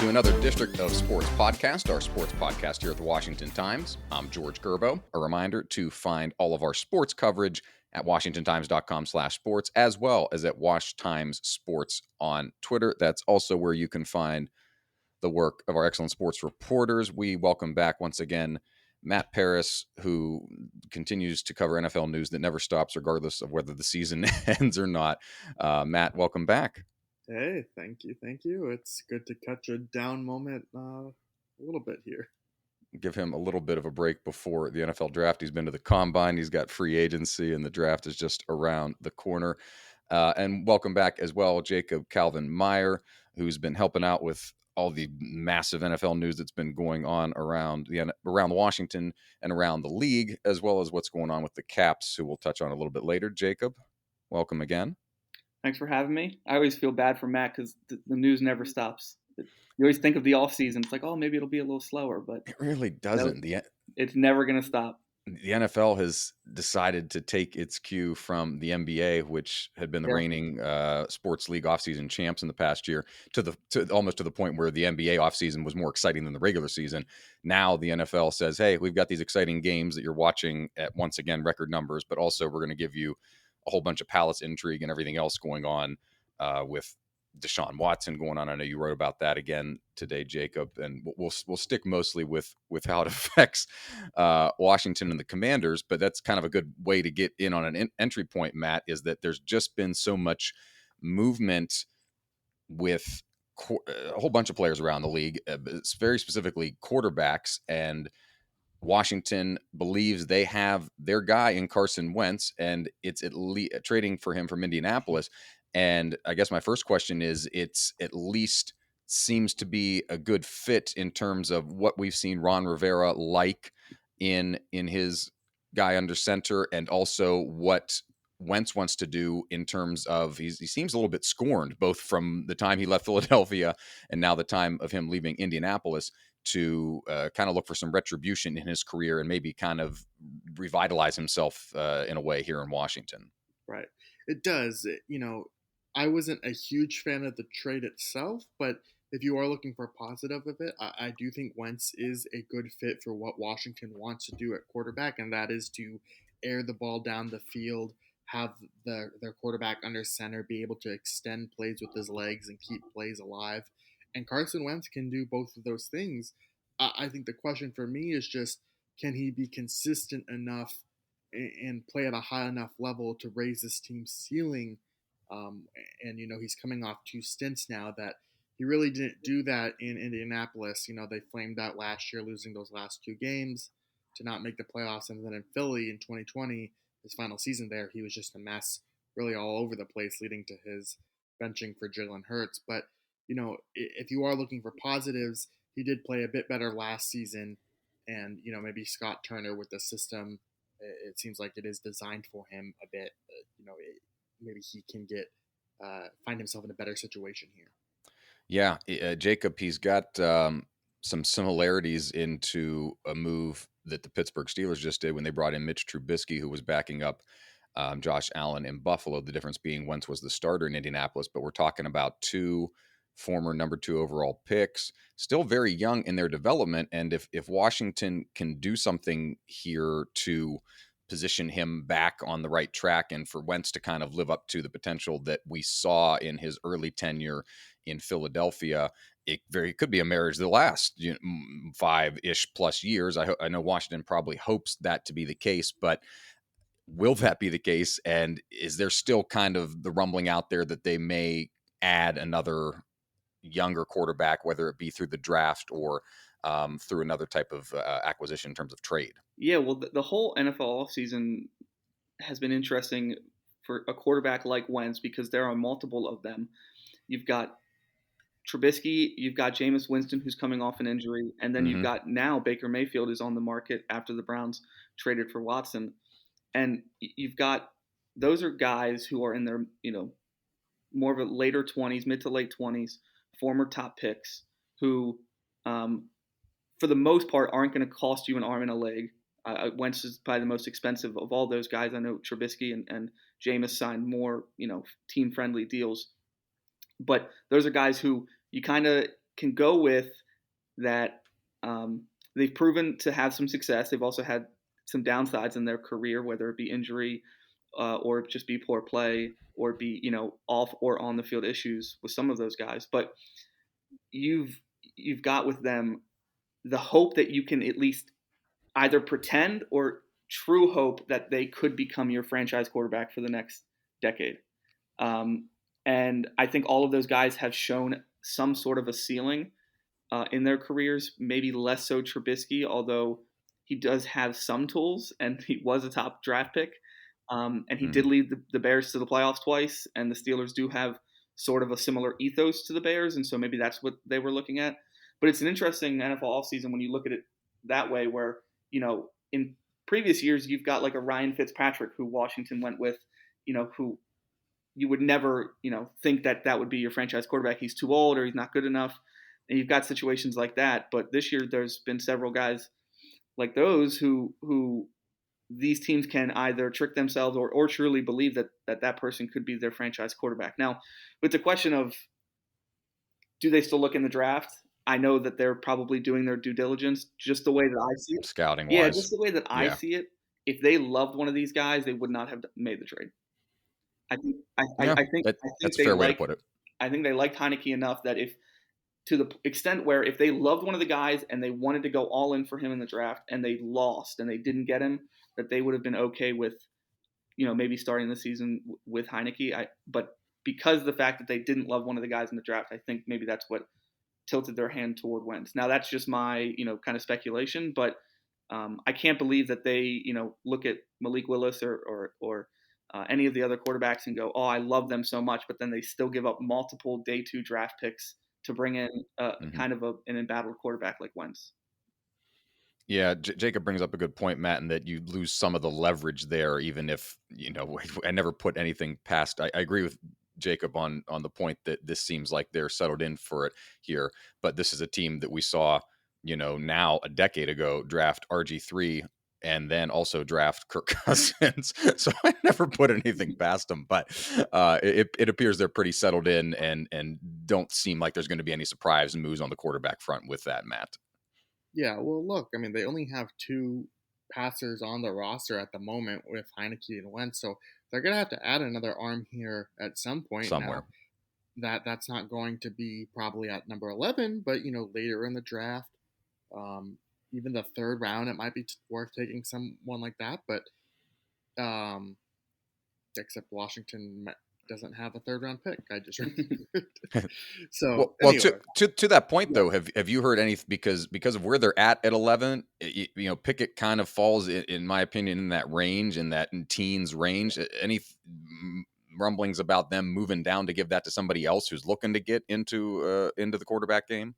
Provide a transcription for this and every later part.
to another District of Sports podcast, our sports podcast here at the Washington Times. I'm George Gerbo. A reminder to find all of our sports coverage at washingtontimes.com/sports, as well as at Wash Times Sports on Twitter. That's also where you can find the work of our excellent sports reporters. We welcome back once again Matt Paris, who continues to cover NFL news that never stops, regardless of whether the season ends or not. Matt, welcome back. Hey, thank you. It's good to catch a down moment a little bit here. Give him a little bit of a break before the NFL draft. He's been to the combine. He's got free agency, and the draft is just around the corner. And welcome back as well, Jacob Calvin Meyer, who's been helping out with all the massive NFL news that's been going on around Washington and around the league, as well as what's going on with the Caps, who we'll touch on a little bit later. Jacob, welcome again. Thanks for having me. I always feel bad for Matt because the news never stops. You always think of the off season. It's like, oh, maybe it'll be a little slower, but it really doesn't. It's never going to stop. The NFL has decided to take its cue from the NBA, which had been the reigning sports league offseason champs in the past year, to almost to the point where the NBA offseason was more exciting than the regular season. Now the NFL says, hey, we've got these exciting games that you're watching at, once again, record numbers, but also we're going to give you a whole bunch of palace intrigue and everything else going on with Deshaun Watson going on. I know you wrote about that again today, Jacob, and we'll stick mostly with how it affects Washington and the Commanders, but that's kind of a good way to get in on an entry point, Matt, is that there's just been so much movement with a whole bunch of players around the league, very specifically quarterbacks, and Washington believes they have their guy in Carson Wentz, and it's trading for him from Indianapolis. And I guess my first question is, it's at least seems to be a good fit in terms of what we've seen Ron Rivera like in his guy under center, and also what Wentz wants to do in terms of he seems a little bit scorned, both from the time he left Philadelphia and now the time of him leaving Indianapolis, to kind of look for some retribution in his career and maybe kind of revitalize himself in a way here in Washington. Right. It does. I wasn't a huge fan of the trade itself, but if you are looking for a positive of it, I do think Wentz is a good fit for what Washington wants to do at quarterback, and that is to air the ball down the field, have their quarterback under center, be able to extend plays with his legs and keep plays alive. And Carson Wentz can do both of those things. I think the question for me is just, can he be consistent enough and play at a high enough level to raise this team's ceiling? And he's coming off 2 stints now that he really didn't do that in Indianapolis. They flamed out last year, losing those last 2 games to not make the playoffs. And then in Philly in 2020, his final season there, he was just a mess, really all over the place, leading to his benching for Jalen Hurts. But if you are looking for positives, he did play a bit better last season, and maybe Scott Turner with the system, it seems like it is designed for him a bit. Maybe he can find himself in a better situation here. Yeah, Jacob, he's got some similarities into a move that the Pittsburgh Steelers just did when they brought in Mitch Trubisky, who was backing up Josh Allen in Buffalo. The difference being Wentz was the starter in Indianapolis, but we're talking about 2 former number 2 overall picks, still very young in their development. And if Washington can do something here to position him back on the right track, and for Wentz to kind of live up to the potential that we saw in his early tenure in Philadelphia, it could be a marriage that lasts 5-ish plus years. I know Washington probably hopes that to be the case, but will that be the case? And is there still kind of the rumbling out there that they may add another younger quarterback, whether it be through the draft or through another type of acquisition in terms of trade? Yeah, well, the whole NFL offseason has been interesting for a quarterback like Wentz because there are multiple of them. You've got Trubisky, you've got Jameis Winston, who's coming off an injury, and then you've got now Baker Mayfield is on the market after the Browns traded for Watson. And you've got those are guys who are in their, more of a later 20s, mid to late 20s, former top picks who, for the most part, aren't going to cost you an arm and a leg. Wentz is probably the most expensive of all those guys. I know Trubisky and Jameis signed more, team-friendly deals. But those are guys who you kind of can go with that. They've proven to have some success. They've also had some downsides in their career, whether it be injury or just be poor play or be, off or on the field issues with some of those guys. But you've got with them the hope that you can at least either pretend or true hope that they could become your franchise quarterback for the next decade. And I think all of those guys have shown some sort of a ceiling in their careers, maybe less so Trubisky, although he does have some tools and he was a top draft pick. And he did lead the Bears to the playoffs twice, and the Steelers do have sort of a similar ethos to the Bears, and so maybe that's what they were looking at. But it's an interesting NFL offseason when you look at it that way, where, in previous years, you've got like a Ryan Fitzpatrick who Washington went with, who you would never, think that would be your franchise quarterback. He's too old or he's not good enough. And you've got situations like that. But this year, there's been several guys like those who these teams can either trick themselves or truly believe that person could be their franchise quarterback. Now, with the question of do they still look in the draft? I know that they're probably doing their due diligence just the way that I see it. Scouting wise. Yeah, just the way that I see it. If they loved one of these guys, they would not have made the trade. I think that's a fair way to put it. I think they liked Heineke enough that to the extent where if they loved one of the guys and they wanted to go all in for him in the draft and they lost and they didn't get him, that they would have been okay with, maybe starting the season with Heineke. But because of the fact that they didn't love one of the guys in the draft, I think maybe that's what tilted their hand toward Wentz. Now that's just my, kind of speculation, but I can't believe that they, look at Malik Willis or any of the other quarterbacks and go, oh, I love them so much, but then they still give up multiple day 2 draft picks to bring in kind of an embattled quarterback like Wentz. Yeah, Jacob brings up a good point, Matt, in that you lose some of the leverage there, even if, I never put anything past. I agree with Jacob on the point that this seems like they're settled in for it here. But this is a team that we saw, now a decade ago draft RG3 and then also draft Kirk Cousins. So I never put anything past them. But it appears they're pretty settled in and don't seem like there's going to be any surprise moves on the quarterback front with that, Matt. Yeah, well, look, I mean, they only have 2 passers on the roster at the moment with Heineke and Wentz, so they're going to have to add another arm here at some point. Somewhere. Now, that's not going to be probably at number 11, but, later in the draft, even the 3rd round, it might be worth taking someone like that, but except Washington doesn't have a 3rd round pick. I just so well anyway. to that point though, have you heard any because of where they're at 11? Pickett kind of falls in my opinion in that range, in that teens range. Any rumblings about them moving down to give that to somebody else who's looking to get into the quarterback game?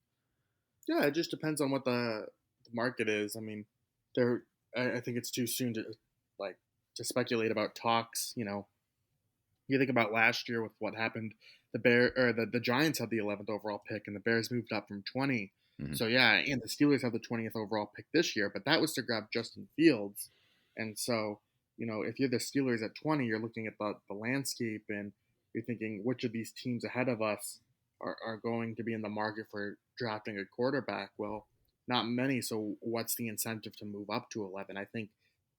Yeah, it just depends on what the market is. I mean, I think it's too soon to speculate about talks. You think about last year with what happened, the Giants had the 11th overall pick and the Bears moved up from 20. Mm-hmm. So yeah, and the Steelers have the 20th overall pick this year, but that was to grab Justin Fields. And so, if you're the Steelers at 20, you're looking at the landscape and you're thinking which of these teams ahead of us are going to be in the market for drafting a quarterback. Well, not many. So what's the incentive to move up to 11? I think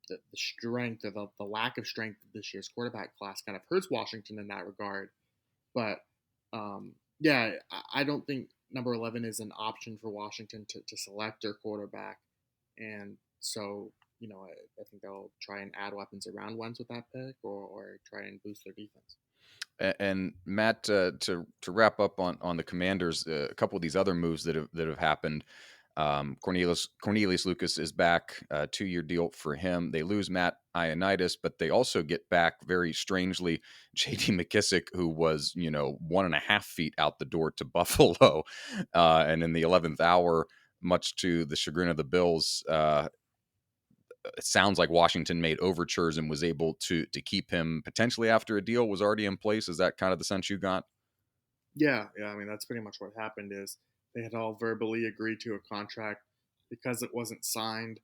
the strength or the lack of strength of this year's quarterback class kind of hurts Washington in that regard. But yeah, I don't think number 11 is an option for Washington to select their quarterback. And so, I think they'll try and add weapons around Wentz with that pick or try and boost their defense. And Matt, to wrap up on the Commanders, a couple of these other moves that have happened. Cornelius Lucas is back, 2-year deal for him. They lose Matt Ioannidis, but they also get back very strangely J.D. McKissick, who was 1.5 feet out the door to Buffalo, and in the 11th hour, much to the chagrin of the Bills, it sounds like Washington made overtures and was able to keep him potentially after a deal was already in place. Is that kind of the sense you got? Yeah. I mean, that's pretty much what happened. Is they had all verbally agreed to a contract because it wasn't signed.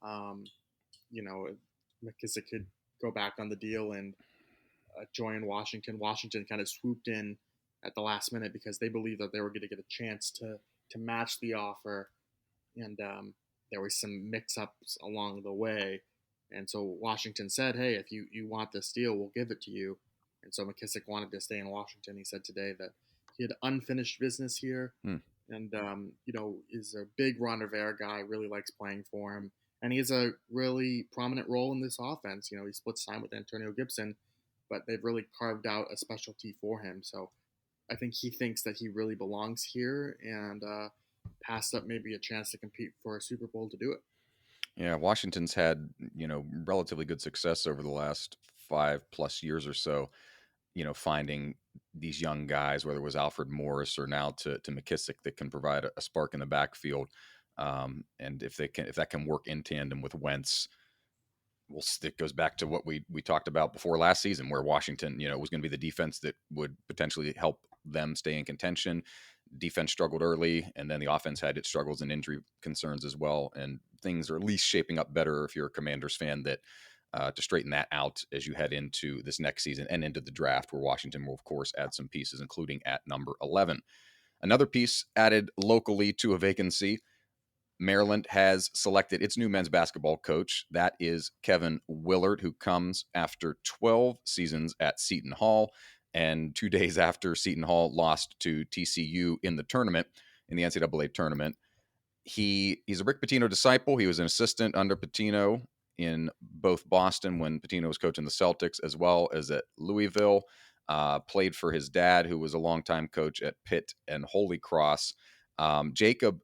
McKissick could go back on the deal and join Washington. Washington kind of swooped in at the last minute because they believed that they were going to get a chance to to match the offer, and there was some mix-ups along the way. And so Washington said, "Hey, if you want this deal, we'll give it to you." And so McKissick wanted to stay in Washington. He said today that he had unfinished business here, Hmm. and is a big Ron Rivera guy. Really likes playing for him, and he has a really prominent role in this offense. He splits time with Antonio Gibson, but they've really carved out a specialty for him. So I think he thinks that he really belongs here, and passed up maybe a chance to compete for a Super Bowl to do it. Yeah, Washington's had, relatively good success over the last 5+ years or so, finding these young guys, whether it was Alfred Morris or now to McKissick, that can provide a spark in the backfield. And if that can work in tandem with Wentz, it goes back to what we talked about before last season, where Washington, was going to be the defense that would potentially help them stay in contention. Defense struggled early, and then the offense had its struggles and injury concerns as well. And things are at least shaping up better if you're a Commanders fan, that to straighten that out as you head into this next season and into the draft, where Washington will, of course, add some pieces, including at number 11. Another piece added locally to a vacancy. Maryland has selected its new men's basketball coach. That is Kevin Willard, who comes after 12 seasons at Seton Hall, and 2 days after Seton Hall lost to TCU in the NCAA tournament. He's a Rick Pitino disciple. He was an assistant under Pitino in both Boston when Pitino was coaching the Celtics, as well as at Louisville. Played for his dad, who was a longtime coach at Pitt and Holy Cross. Jacob,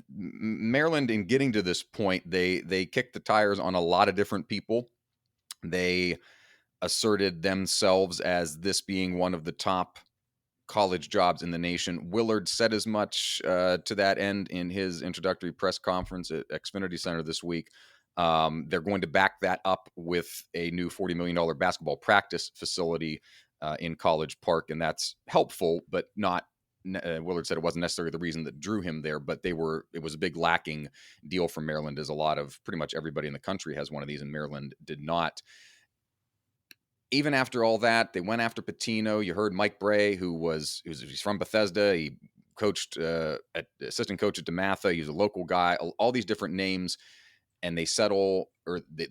Maryland, in getting to this point, they kicked the tires on a lot of different people. They asserted themselves as this being one of the top college jobs in the nation. Willard said as much to that end in his introductory press conference at Xfinity Center this week. They're going to back that up with a new $40 million basketball practice facility in College Park, and that's helpful, but not. Willard said it wasn't necessarily the reason that drew him there, but it was a big lacking deal for Maryland, as pretty much everybody in the country has one of these, and Maryland did not. Even after all that, they went after Pitino. You heard Mike Bray, he's from Bethesda. He coached assistant coach at DeMatha. He's a local guy. All these different names, and they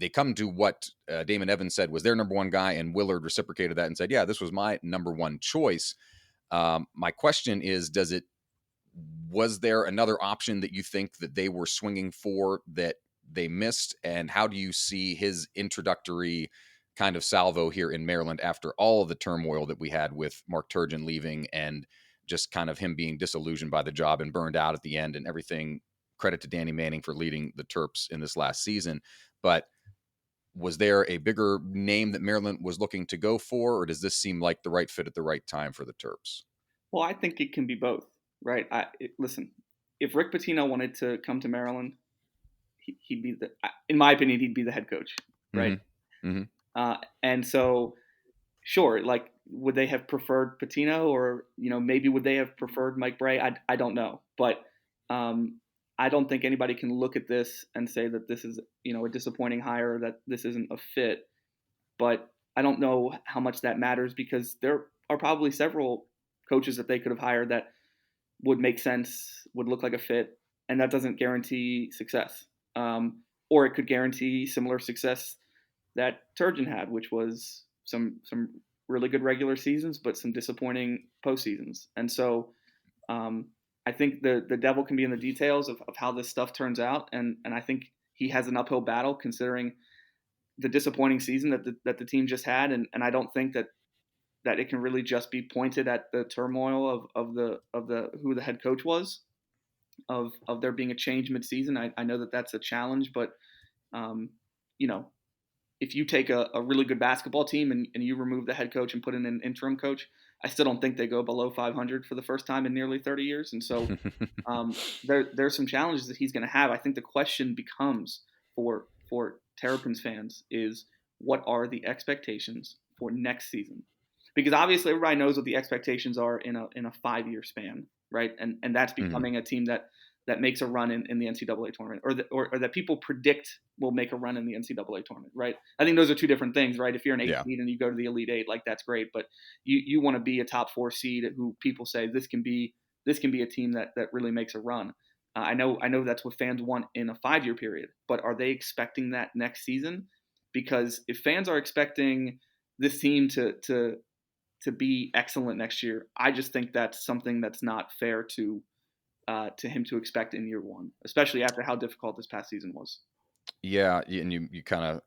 come to what Damon Evans said was their number one guy, and Willard reciprocated that and said, "Yeah, this was my number one choice." My question is, was there another option that you think that they were swinging for that they missed? And how do you see his introductory kind of salvo here in Maryland after all of the turmoil that we had with Mark Turgeon leaving and just kind of him being disillusioned by the job and burned out at the end and everything? Credit to Danny Manning for leading the Terps in this last season. But was there a bigger name that Maryland was looking to go for, or does this seem like the right fit at the right time for the Terps? Well, I think it can be both, right? Listen, if Rick Pitino wanted to come to Maryland, he'd be in my opinion, he'd be the head coach, right? Mm-hmm. And so, sure, like, would they have preferred Pitino, or maybe would they have preferred Mike Bray? I don't know, but I don't think anybody can look at this and say that this is a disappointing hire, that this isn't a fit. But I don't know how much that matters, because there are probably several coaches that they could have hired that would make sense, would look like a fit, and that doesn't guarantee success. Or it could guarantee similar success that Turgeon had, which was some really good regular seasons, but some disappointing postseasons. And so I think the devil can be in the details of how this stuff turns out. And I think he has an uphill battle, considering the disappointing season that the team just had. And I don't think that it can really just be pointed at the turmoil of who the head coach was, of there being a change midseason. I know that that's a challenge, but if you take a really good basketball team and you remove the head coach and put in an interim coach, I still don't think they go below 500 for the first time in nearly 30 years. And so there's some challenges that he's going to have. I think the question becomes for Terrapins fans is, what are the expectations for next season? Because obviously everybody knows what the expectations are in a 5-year span, right? And that's becoming a team that makes a run in the NCAA tournament, or that people predict will make a run in the NCAA tournament, right? I think those are two different things, right? If you're an 8 seed and you go to the Elite Eight, like, that's great, but you want to be a top 4 seed who people say this can be this can be a team that really makes a run. I know that's what fans want in a 5-year period, but are they expecting that next season? Because if fans are expecting this team to be excellent next year, I just think that's something that's not fair to him to expect in year one, especially after how difficult this past season was. Yeah, and you kind of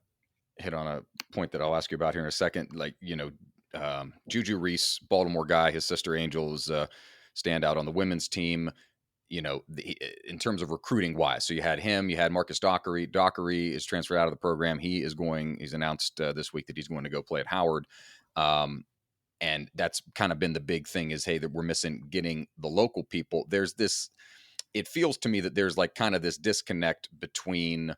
hit on a point that I'll ask you about here in a second. Like, Juju Reese, Baltimore guy, his sister Angel is standout on the women's team. In terms of recruiting wise, so you had him, you had Marcus Dockery. Dockery is transferred out of the program. He's announced this week that he's going to go play at Howard. And that's kind of been the big thing is, hey, that we're missing getting the local people. It feels to me that there's like kind of this disconnect between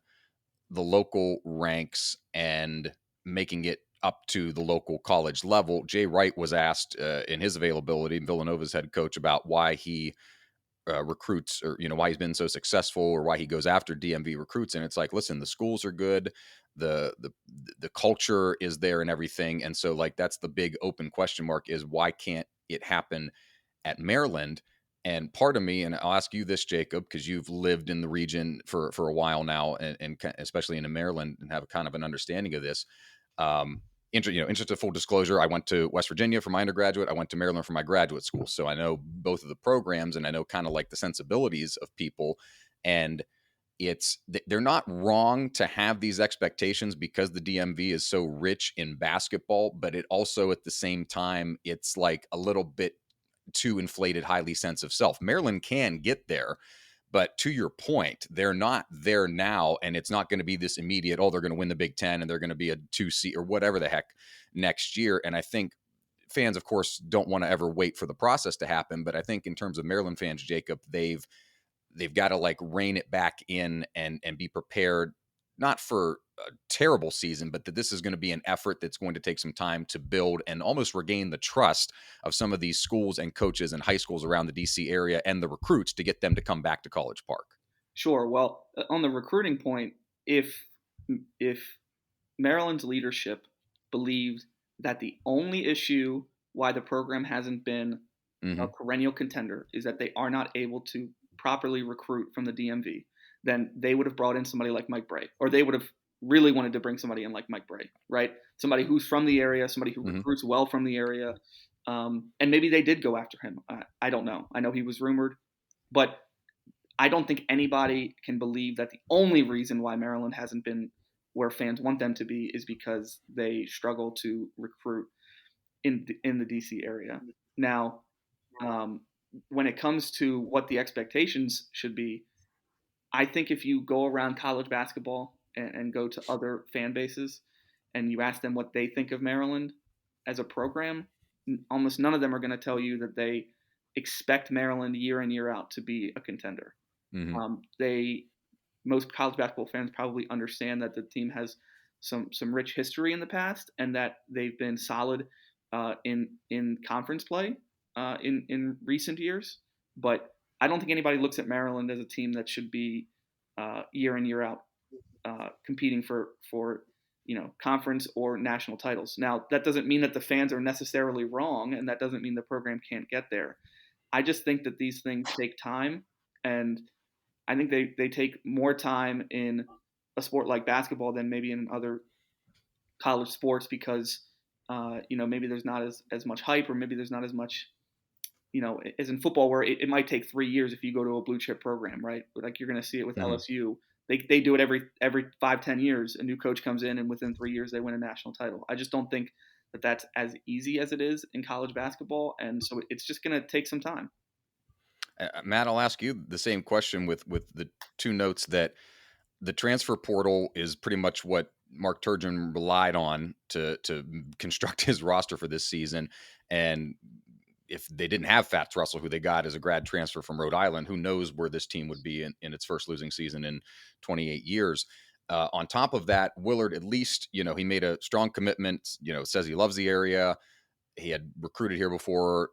the local ranks and making it up to the local college level. Jay Wright was asked in his availability, Villanova's head coach, about why he recruits, or why he's been so successful, or why he goes after DMV recruits. And it's like, listen, the schools are good, the culture is there and everything. And so like that's the big open question mark, is why can't it happen at Maryland? And part of me, and I'll ask you this, Jacob, because you've lived in the region for a while now, and especially in Maryland, and have kind of an understanding of this. Interest of full disclosure, I went to West Virginia for my undergraduate. I went to Maryland for my graduate school. So I know both of the programs, and I know kind of like the sensibilities of people. And they're not wrong to have these expectations because the DMV is so rich in basketball, but it also at the same time, it's like a little bit too inflated, highly sense of self. Maryland can get there, but to your point, they're not there now, and it's not going to be this immediate, oh, they're going to win the Big Ten and they're going to be a 2 seed or whatever the heck next year. And I think fans, of course, don't want to ever wait for the process to happen. But I think in terms of Maryland fans, Jacob, they've got to like rein it back in and be prepared, not for a terrible season, but that this is going to be an effort that's going to take some time to build and almost regain the trust of some of these schools and coaches and high schools around the DC area and the recruits to get them to come back to College Park. Sure. Well, on the recruiting point, if Maryland's leadership believed that the only issue why the program hasn't been a perennial contender is that they are not able to properly recruit from the DMV, then they would have brought in somebody like Mike Bray, or they would have really wanted to bring somebody in like Mike Bray, right? Somebody who's from the area, somebody who recruits well from the area. And maybe they did go after him. I don't know. I know he was rumored, but I don't think anybody can believe that the only reason why Maryland hasn't been where fans want them to be is because they struggle to recruit in the DC area. Now, when it comes to what the expectations should be, I think if you go around college basketball and go to other fan bases and you ask them what they think of Maryland as a program, almost none of them are going to tell you that they expect Maryland year in, year out to be a contender. Most college basketball fans probably understand that the team has some rich history in the past and that they've been solid in conference play in recent years. But I don't think anybody looks at Maryland as a team that should be year in, year out competing for conference or national titles. Now, that doesn't mean that the fans are necessarily wrong, and that doesn't mean the program can't get there. I just think that these things take time, and I think they take more time in a sport like basketball than maybe in other college sports because maybe there's not as much hype, or maybe there's not as much as in football, where it might take 3 years if you go to a blue chip program, right? Like you're going to see it with LSU. They do it every 5-10 years. A new coach comes in, and within 3 years they win a national title. I just don't think that that's as easy as it is in college basketball, and so it's just going to take some time. Matt, I'll ask you the same question with the two notes that the transfer portal is pretty much what Mark Turgeon relied on to construct his roster for this season. And if they didn't have Fats Russell, who they got as a grad transfer from Rhode Island, who knows where this team would be in its first losing season in 28 years. On top of that, Willard, at least, he made a strong commitment, says he loves the area. He had recruited here before,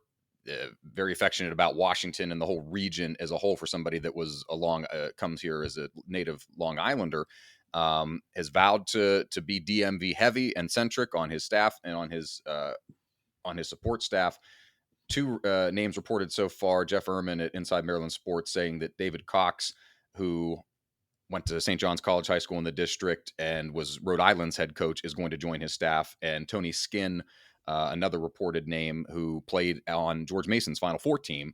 very affectionate about Washington and the whole region as a whole for somebody that was comes here as a native Long Islander. Has vowed to be DMV heavy and centric on his staff and on his support staff. two names reported so far. Jeff Ehrman at Inside Maryland Sports saying that David Cox, who went to St. John's College High School in the district and was Rhode Island's head coach, is going to join his staff. And Tony Skinn, another reported name who played on George Mason's Final Four team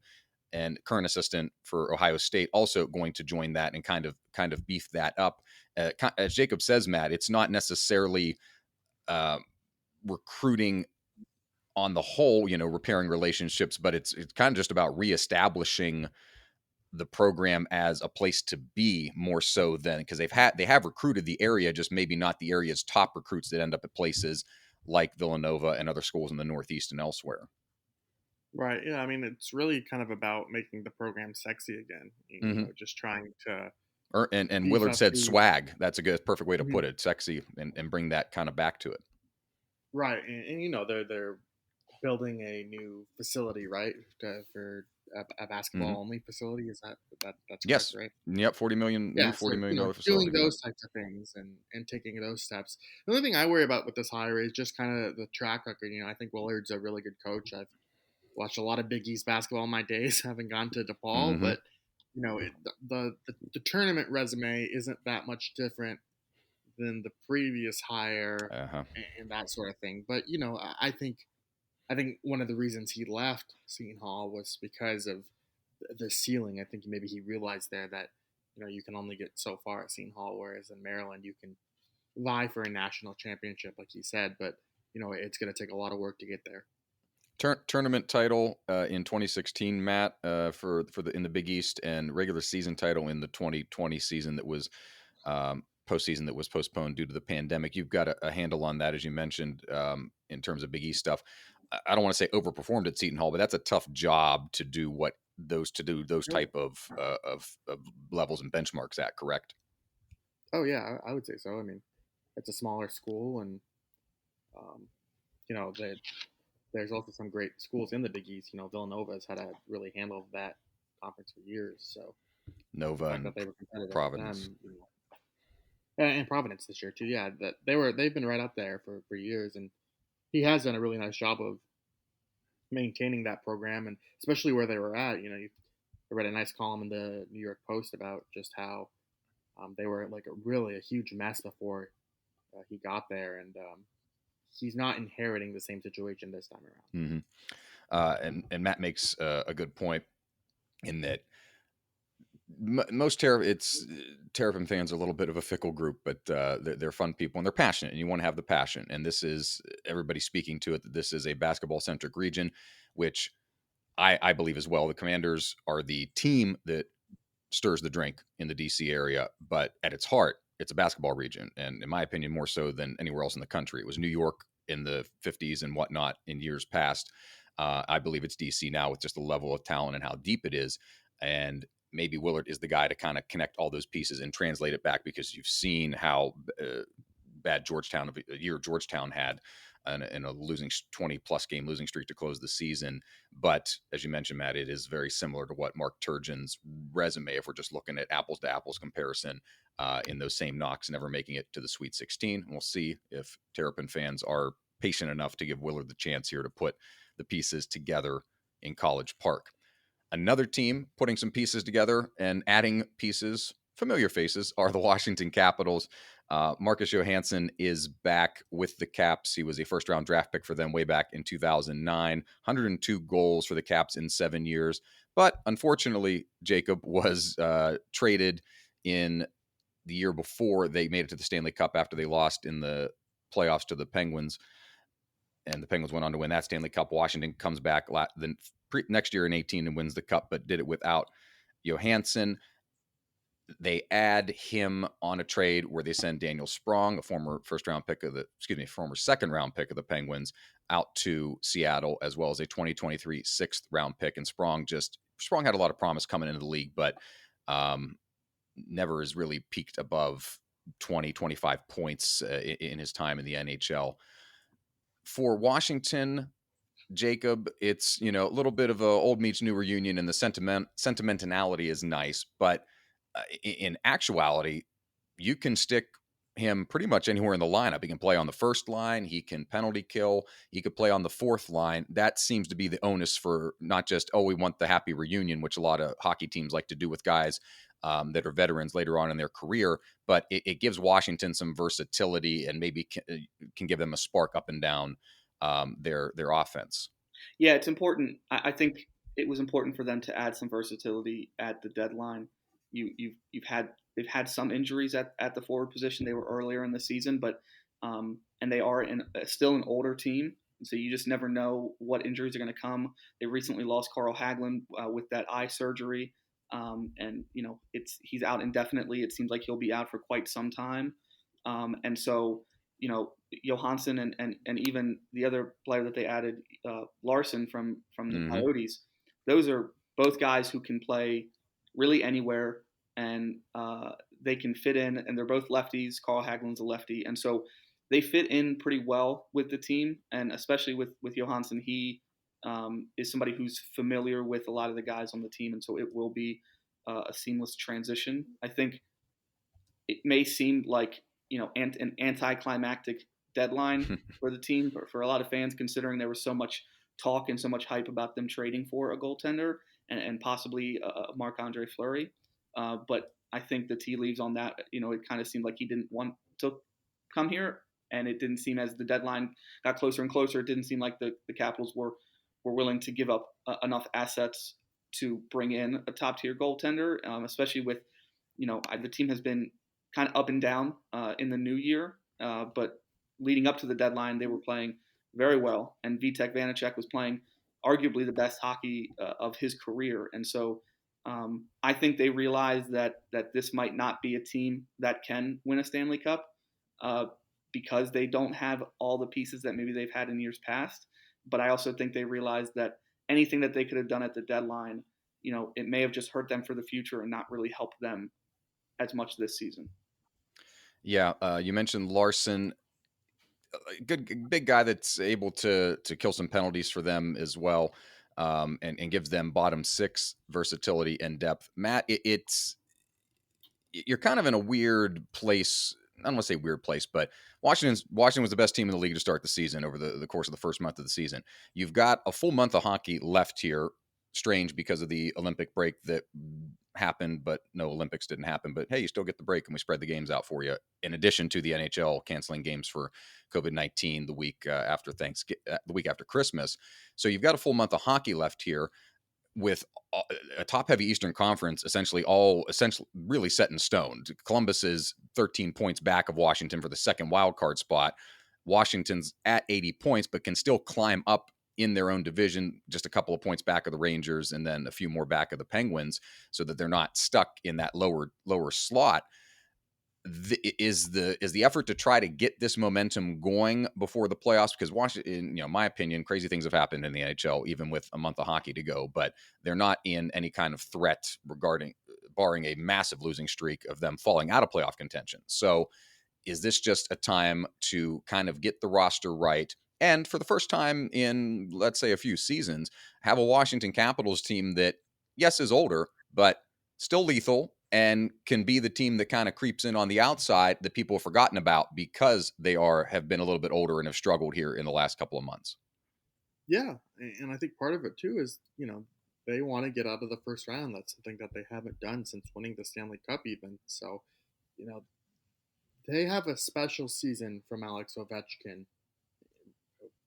and current assistant for Ohio State, also going to join that and kind of beef that up. As Jacob says, Matt, it's not necessarily recruiting on the whole, repairing relationships, but it's kind of just about reestablishing the program as a place to be more so than, because they have recruited the area, just maybe not the area's top recruits that end up at places like Villanova and other schools in the Northeast and elsewhere. Right. Yeah. I mean, it's really kind of about making the program sexy again. Just trying to. And Willard said swag. That's a perfect way to put it. Sexy, and bring that kind of back to it. Right. And they're building a new facility, right, for a basketball only facility. Is that's yes, correct, right? Yep, $40 million facility. Doing those types of things and taking those steps. The only thing I worry about with this hire is just kind of the track record. I think Willard's a really good coach. I've watched a lot of Big East basketball in my days. Haven't gone to DePaul, but the tournament resume isn't that much different than the previous hire and that sort of thing. But I think one of the reasons he left Seton Hall was because of the ceiling. I think maybe he realized there that you can only get so far at Seton Hall, whereas in Maryland you can vie for a national championship, like he said. But it's going to take a lot of work to get there. Tournament title in 2016, Matt, for in the Big East, and regular season title in the 2020 season that was postseason that was postponed due to the pandemic. You've got a handle on that, as you mentioned, in terms of Big East stuff. I don't want to say overperformed at Seton Hall, but that's a tough job to do those type of levels and benchmarks at, correct? Oh yeah, I would say so. I mean, it's a smaller school, and there's also some great schools in the Big East. Villanova has had to really handle that conference for years. So Nova and Providence. And Providence this year too. Yeah, they've been right up there for years, and he has done a really nice job of maintaining that program, and especially where they were at. I read a nice column in the New York Post about just how they were like a huge mess before he got there, and he's not inheriting the same situation this time around. And Matt makes a good point in that most Terrapin fans are a little bit of a fickle group, but they're fun people and they're passionate, and you want to have the passion. And this is everybody speaking to it, that this is a basketball centric region, which I believe as well. The Commanders are the team that stirs the drink in the DC area, but at its heart, it's a basketball region. And in my opinion, more so than anywhere else in the country. It was New York in the 50s and whatnot in years past. I believe it's DC now with just the level of talent and how deep it is. And maybe Willard is the guy to kind of connect all those pieces and translate it back, because you've seen how bad Georgetown had in a losing 20-plus game losing streak to close the season. But as you mentioned, Matt, it is very similar to what Mark Turgeon's resume, if we're just looking at apples-to-apples comparison, in those same knocks, never making it to the Sweet 16. We'll see if Terrapin fans are patient enough to give Willard the chance here to put the pieces together in College Park. Another team putting some pieces together and adding pieces, familiar faces, are the Washington Capitals. Marcus Johansson is back with the Caps. He was a first-round draft pick for them way back in 2009. 102 goals for the Caps in 7 years. But unfortunately, Jacob was traded in the year before they made it to the Stanley Cup after they lost in the playoffs to the Penguins. And the Penguins went on to win that Stanley Cup. Washington comes back next year in 18 and wins the Cup, but did it without Johansson. They add him on a trade where they send Daniel Sprong, a former former second-round pick of the Penguins, out to Seattle, as well as a 2023 sixth-round pick. And Sprong had a lot of promise coming into the league, but never has really peaked above 20, 25 points in his time in the NHL. For Washington, Jacob, it's a little bit of a old meets new reunion, and the sentimentality is nice, but in actuality, you can stick him pretty much anywhere in the lineup. He can play on the first line. He can penalty kill. He could play on the fourth line. That seems to be the onus for not just, oh, we want the happy reunion, which a lot of hockey teams like to do with guys that are veterans later on in their career. But it gives Washington some versatility and maybe can give them a spark up and down their offense. Yeah, it's important. I think it was important for them to add some versatility at the deadline. They've had some injuries at the forward position. They were earlier in the season, but and they are still an older team, so you just never know what injuries are going to come. They recently lost Carl Hagelin with that eye surgery, and he's out indefinitely. It seems like he'll be out for quite some time, and so Johansson and even the other player that they added, Larson from the Coyotes. Those are both guys who can play really anywhere, and they can fit in. And they're both lefties. Carl Hagelin's a lefty, and so they fit in pretty well with the team. And especially with Johansson, he is somebody who's familiar with a lot of the guys on the team, and so it will be a seamless transition. I think it may seem like an anticlimactic deadline for the team, for a lot of fans, considering there was so much talk and so much hype about them trading for a goaltender and possibly Marc-Andre Fleury. But I think the tea leaves on that, it kind of seemed like he didn't want to come here, and it didn't seem, as the deadline got closer and closer, it didn't seem like the Capitals were willing to give up enough assets to bring in a top-tier goaltender, especially with, the team has been kind of up and down in the new year, but leading up to the deadline, they were playing very well, and Vitek Vanacek was playing arguably the best hockey of his career, and so I think they realized that this might not be a team that can win a Stanley Cup because they don't have all the pieces that maybe they've had in years past. But I also think they realized that anything that they could have done at the deadline, it may have just hurt them for the future and not really helped them as much this season. Yeah, you mentioned Larson, good big guy that's able to kill some penalties for them as well, and gives them bottom six versatility and depth. Matt, you're kind of in a weird place. I don't want to say weird place, but Washington was the best team in the league to start the season over the course of the first month of the season. You've got a full month of hockey left here. Strange because of the Olympic break that happened, but no Olympics didn't happen. But hey, you still get the break, and we spread the games out for you. In addition to the NHL canceling games for COVID-19 the week after the week after Christmas, so you've got a full month of hockey left here with a top-heavy Eastern Conference essentially really set in stone. Columbus is 13 points back of Washington for the second wild card spot. Washington's at 80 points, but can still climb up in their own division, just a couple of points back of the Rangers and then a few more back of the Penguins, so that they're not stuck in that lower slot. Is the effort to try to get this momentum going before the playoffs? Because Washington, in my opinion, crazy things have happened in the NHL, even with a month of hockey to go, but they're not in any kind of threat barring a massive losing streak of them falling out of playoff contention. So is this just a time to kind of get the roster right? And for the first time in, let's say, a few seasons, have a Washington Capitals team that, yes, is older, but still lethal and can be the team that kind of creeps in on the outside that people have forgotten about because they have been a little bit older and have struggled here in the last couple of months. Yeah, and I think part of it too is, they want to get out of the first round. That's something that they haven't done since winning the Stanley Cup even. So, they have a special season from Alex Ovechkin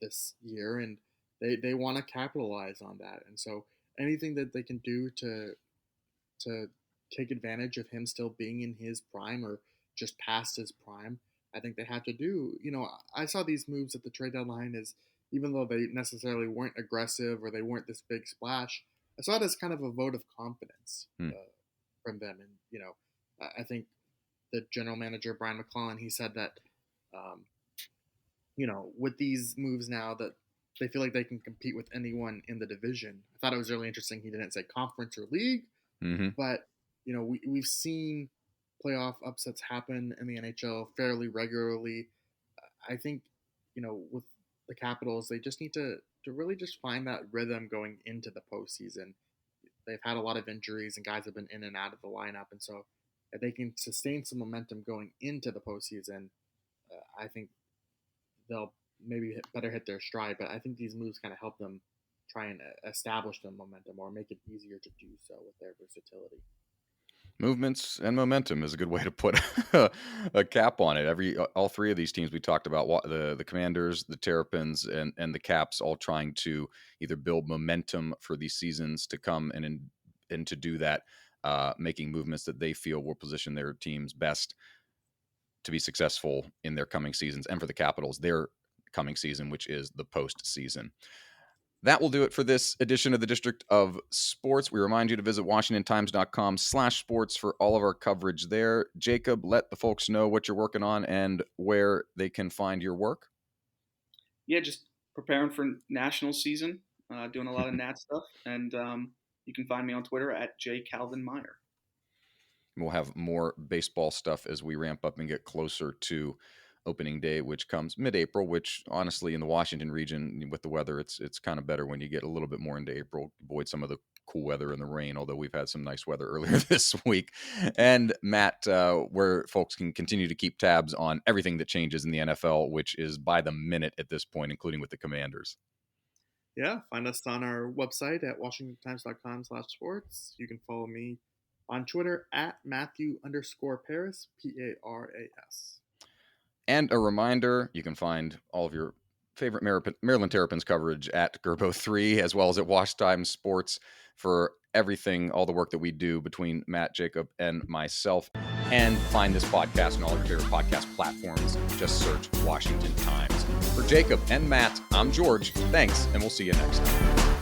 this year, and they want to capitalize on that. And so anything that they can do to take advantage of him still being in his prime or just past his prime, I think they have to do. I saw these moves at the trade deadline as, even though they necessarily weren't aggressive or they weren't this big splash, I saw it as kind of a vote of confidence from them. And, I think the general manager, Brian McClellan, he said that, with these moves now that they feel like they can compete with anyone in the division. I thought it was really interesting. He didn't say conference or league, but, we've seen playoff upsets happen in the NHL fairly regularly. I think, with the Capitals, they just need to really just find that rhythm going into the postseason. They've had a lot of injuries and guys have been in and out of the lineup. And so if they can sustain some momentum going into the postseason, I think they'll maybe better hit their stride. But I think these moves kind of help them try and establish the momentum or make it easier to do so with their versatility. Movements and momentum is a good way to put a cap on it. All three of these teams we talked about, the Commanders, the Terrapins, and the Caps, all trying to either build momentum for these seasons to come, and to do that, making movements that they feel will position their teams best to be successful in their coming seasons, and for the Capitals, their coming season, which is the postseason. That will do it for this edition of the District of Sports. We remind you to visit WashingtonTimes.com/sports for all of our coverage there. Jacob, let the folks know what you're working on and where they can find your work. Yeah, just preparing for national season, doing a lot of Nat stuff, and you can find me on Twitter at @JCalvinMeyer. We'll have more baseball stuff as we ramp up and get closer to opening day, which comes mid-April, which honestly in the Washington region with the weather, it's kind of better when you get a little bit more into April, avoid some of the cool weather and the rain, although we've had some nice weather earlier this week. And Matt, where folks can continue to keep tabs on everything that changes in the NFL, which is by the minute at this point, including with the Commanders. Yeah, find us on our website at WashingtonTimes.com/sports. You can follow me on Twitter at Matthew_Paris, Paras. And a reminder, you can find all of your favorite Maryland Terrapins coverage at Gerbo 3, as well as at Wash Time Sports for everything, all the work that we do between Matt, Jacob, and myself. And find this podcast on all of your favorite podcast platforms. Just search Washington Times. For Jacob and Matt, I'm George. Thanks, and we'll see you next time.